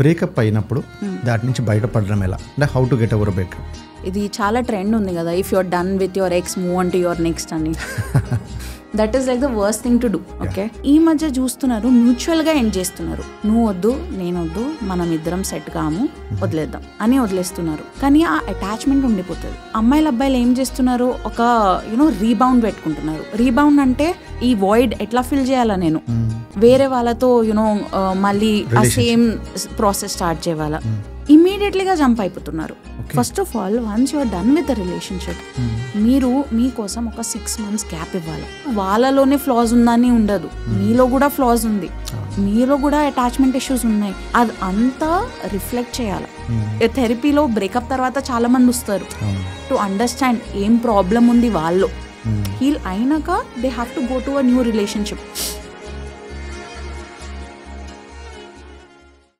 Breakup అయినప్పుడు దాటి నుంచి బయటపడడం ఎలా, అంటే how to get over breakup? ఇది చాలా ట్రెండ్ ఉంది కదా, if you're done with your ex move on to your next అని. That is like the worst thing to do. Okay, ఈ మధ్య చూస్తున్నారు మ్యూచువల్గా ఎండ్ చేస్తున్నారు. నువ్వు వద్దు నేను వద్దు, మనం ఇద్దరం సెట్ కాము, వదిలేద్దాం అని వదిలేస్తున్నారు. కానీ ఆ అటాచ్మెంట్ ఉండిపోతుంది. అమ్మాయిలు అబ్బాయిలు ఏం చేస్తున్నారు, ఒక రీబౌండ్ పెట్టుకుంటున్నారు. రీబౌండ్ అంటే ఈ వాయిడ్ ఎట్లా ఫిల్ చేయాలా, నేను వేరే వాళ్ళతో మళ్ళీ ఆ సేమ్ ప్రాసెస్ స్టార్ట్ చేయాలా, ఇమ్మీడియట్లీగా జంప్ అయిపోతున్నారు. First of all, once you are done with the relationship, మీరు మీకోసం ఒక 6 months గ్యాప్ ఇవ్వాలి. వాళ్ళలోనే ఫ్లాస్ ఉందని ఉండదు, మీలో కూడా ఫ్లాస్ ఉంది, మీలో కూడా అటాచ్మెంట్ ఇష్యూస్ ఉన్నాయి. అది అంతా రిఫ్లెక్ట్ చేయాలి. థెరపీలో బ్రేకప్ తర్వాత చాలా మంది వస్తారు టు అండర్స్టాండ్ ఏం ప్రాబ్లం ఉంది వాళ్ళు. హీల్ అయినాక they have to go to a new relationship.